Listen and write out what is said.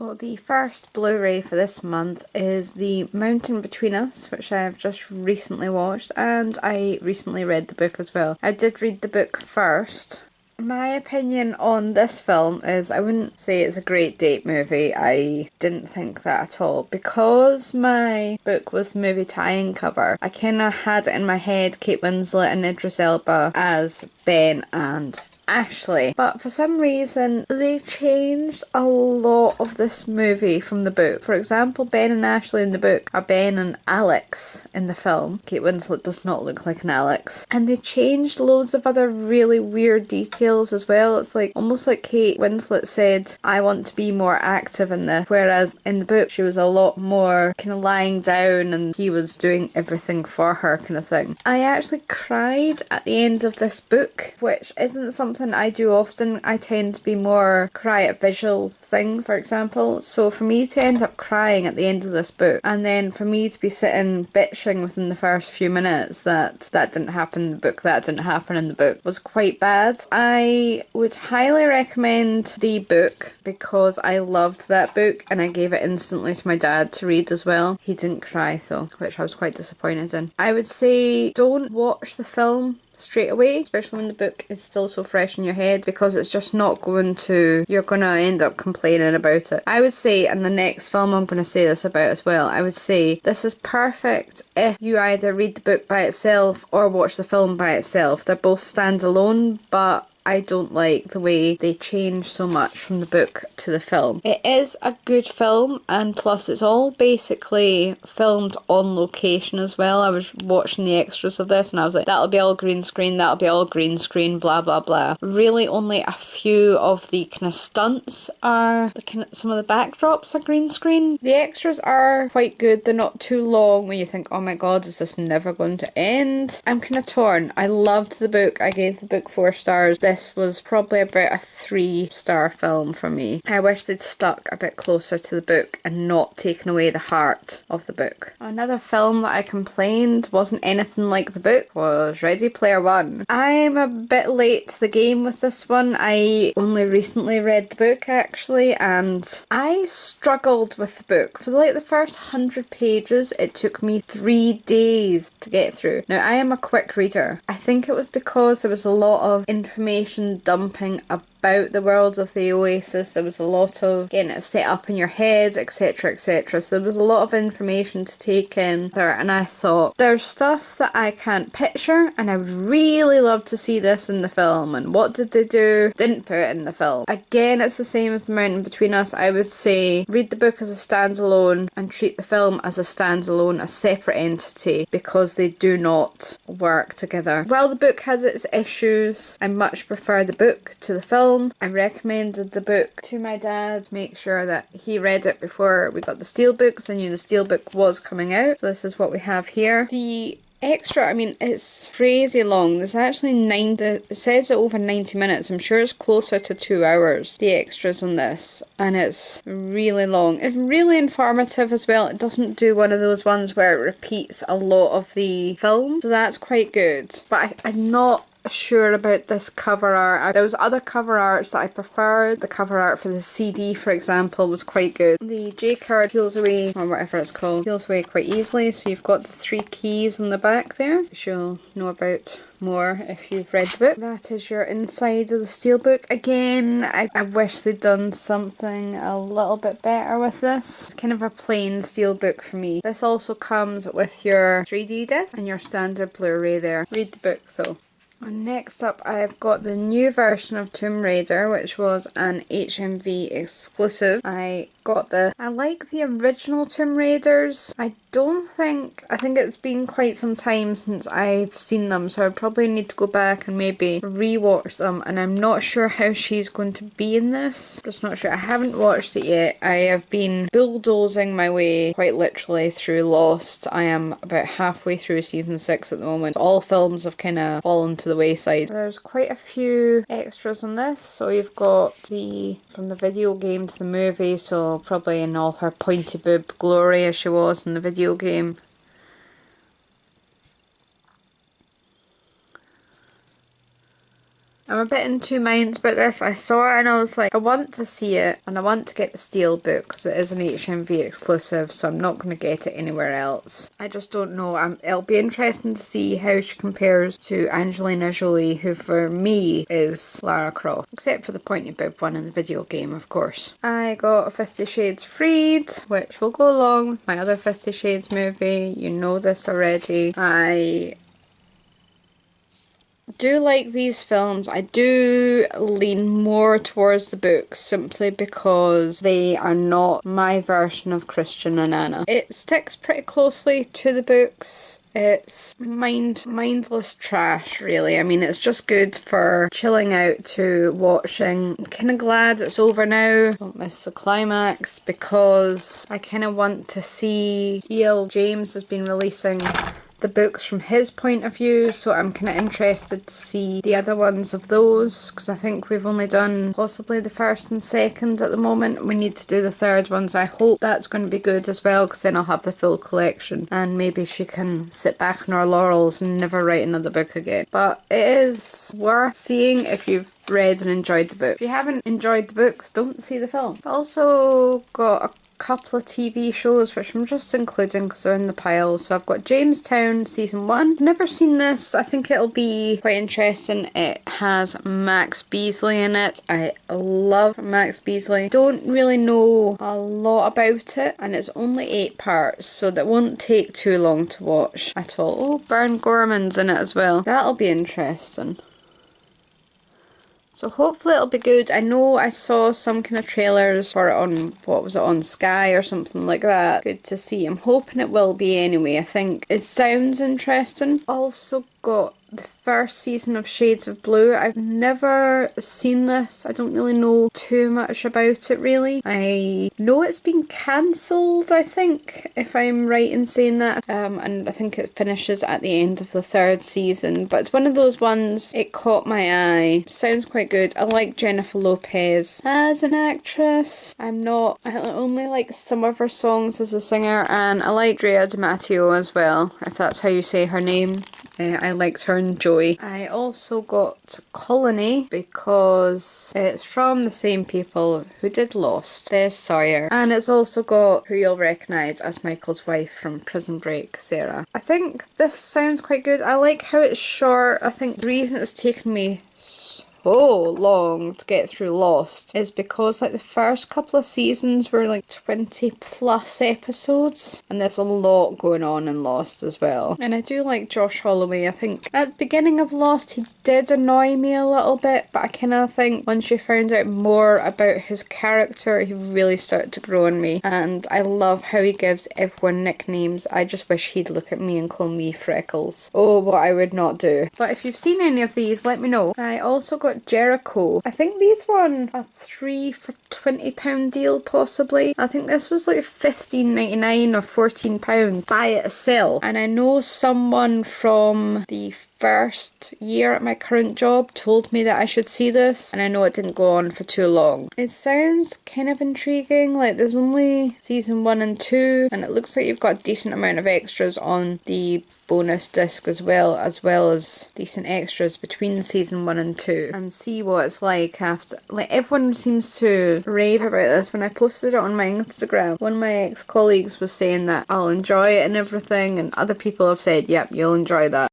So the first Blu-ray for this month is The Mountain Between Us, which I have just recently watched, and I recently read the book as well. I did read the book first. My opinion on this film is I wouldn't say it's a great date movie. I didn't think that at all. Because my book was the movie tie-in cover, I kind of had it in my head Kate Winslet and Idris Elba as Ben and Ashley, but for some reason they changed a lot of this movie from the book. For example, Ben and Ashley in the book are Ben and Alex in the film. Kate Winslet does not look like an Alex. And they changed loads of other really weird details as well. It's like almost like Kate Winslet said, I want to be more active in this, whereas in the book she was a lot more kind of lying down and he was doing everything for her kind of thing. I actually cried at the end of this book, which isn't something I do often. I tend to be more cry at visual things, for example. So for me to end up crying at the end of this book, and then for me to be sitting bitching within the first few minutes that didn't happen in the book, that didn't happen in the book, was quite bad. I would highly recommend the book because I loved that book and I gave it instantly to my dad to read as well. He didn't cry though, which I was quite disappointed in. I would say don't watch the film straight away, especially when the book is still so fresh in your head, because it's just not going to, you're going to end up complaining about it. I would say in the next film I'm going to say this about as well, I would say this is perfect if you either read the book by itself or watch the film by itself. They're both standalone, but I don't like the way they change so much from the book to the film. It is a good film, and plus it's all basically filmed on location as well. I was watching the extras of this and I was like, that'll be all green screen, that'll be all green screen, blah blah blah. Really only a few of the kind of stunts are, some of the backdrops are green screen. The extras are quite good, they're not too long where you think, oh my god, is this never going to end? I'm kind of torn. I loved the book, I gave the book 4 stars. This was probably about a 3-star film for me. I wish they'd stuck a bit closer to the book and not taken away the heart of the book. Another film that I complained wasn't anything like the book was Ready Player One. I'm a bit late to the game with this one. I only recently read the book actually, and I struggled with the book. For like the first 100 pages it took me 3 days to get through. Now I am a quick reader. I think it was because there was a lot of information dumping about the world of the Oasis. There was a lot of getting it set up in your head, etc, etc. So there was a lot of information to take in there, and I thought there's stuff that I can't picture and I would really love to see this in the film. And what did they do? Didn't put it in the film. Again, it's the same as The Mountain Between Us. I would say read the book as a standalone and treat the film as a standalone, a separate entity, because they do not work together. While the book has its issues, I much prefer the book to the film. I recommended the book to my dad, make sure that he read it before we got the Steelbook, because I knew the Steelbook was coming out. So this is what we have here. The extra, I mean, it's crazy long. There's actually it says it over 90 minutes. I'm sure it's closer to 2 hours, the extras on this, and it's really long. It's really informative as well. It doesn't do one of those ones where it repeats a lot of the film, so that's quite good. But I'm not sure about this cover art. There was other cover arts that I preferred. The cover art for the CD, for example, was quite good. The J card peels away, or whatever it's called, peels away quite easily. So you've got the 3 keys on the back there, which you'll know about more if you've read the book. That is your inside of the Steelbook. Again, I wish they'd done something a little bit better with this. It's kind of a plain Steelbook for me. This also comes with your 3D disc and your standard Blu-ray there. Read the book though. And next up I've got the new version of Tomb Raider, which was an HMV exclusive. I like the original Tomb Raiders. I think it's been quite some time since I've seen them, so I probably need to go back and maybe rewatch them, and I'm not sure how she's going to be in this. Just not sure. I haven't watched it yet. I have been bulldozing my way quite literally through Lost. I am about halfway through season 6 at the moment. All films have kind of fallen to the wayside. There's quite a few extras on this. So you've got from the video game to the movie, so probably in all her pointy boob glory as she was in the video game. I'm a bit in two minds about this. I saw it and I was like, I want to see it and I want to get the Steelbook because it is an HMV exclusive, so I'm not going to get it anywhere else. I just don't know. It'll be interesting to see how she compares to Angelina Jolie, who for me is Lara Croft, except for the pointy boob one in the video game, of course. I got 50 Shades Freed, which will go along with my other 50 Shades movie. You know this already. I do like these films. I do lean more towards the books simply because they are not my version of Christian and Anna. It sticks pretty closely to the books. It's mindless trash, really. I mean, it's just good for chilling out to watching. I'm kind of glad it's over now. Don't miss the climax because I kind of want to see. E.L. James has been releasing the books from his point of view, so I'm kind of interested to see the other ones of those, because I think we've only done possibly the first and second at the moment. We need to do the third one, so I hope that's going to be good as well, because then I'll have the full collection and maybe she can sit back on her laurels and never write another book again. But it is worth seeing if you've read and enjoyed the book. If you haven't enjoyed the books, don't see the film. I also got a couple of TV shows which I'm just including because they're in the pile. So I've got Jamestown season 1. Never seen this. I think it'll be quite interesting. It has Max Beesley in it. I love Max Beesley. Don't really know a lot about it and it's only 8 parts, so that won't take too long to watch at all. Oh, Baron Gorman's in it as well. That'll be interesting. So hopefully it'll be good. I know I saw some kind of trailers for it on, what was it, on Sky or something like that. Good to see. I'm hoping it will be anyway. I think it sounds interesting. Also got the first season of Shades of Blue. I've never seen this. I don't really know too much about it really. I know it's been cancelled, I think, if I'm right in saying that. And I think it finishes at the end of the 3rd season. But it's one of those ones, it caught my eye. Sounds quite good. I like Jennifer Lopez as an actress. I only like some of her songs as a singer, and I like Drea DiMatteo as well, if that's how you say her name. I liked her in Joy. I also got Colony because it's from the same people who did Lost, Des Sawyer, and it's also got who you'll recognise as Michael's wife from Prison Break, Sarah. I think this sounds quite good. I like how it's short. I think the reason it's taken me so long to get through Lost is because like the first couple of seasons were like 20 plus episodes, and there's a lot going on in Lost as well. And I do like Josh Holloway. I think at the beginning of Lost he did annoy me a little bit, but I kind of think once you found out more about his character he really started to grow on me, and I love how he gives everyone nicknames. I just wish he'd look at me and call me Freckles. Oh, what I would not do. But if you've seen any of these, let me know. I also got Jericho. I think these were on a 3 for £20 deal possibly. I think this was like £15.99 or £14 by itself. And I know someone from the first year at my current job told me that I should see this, and I know it didn't go on for too long. It sounds kind of intriguing. Like there's only season 1 and 2, and it looks like you've got a decent amount of extras on the bonus disc as well as decent extras between season 1 and 2, and see what it's like after. Like everyone seems to rave about this. When I posted it on my Instagram, one of my ex-colleagues was saying that I'll enjoy it and everything, and other people have said, yep, you'll enjoy that.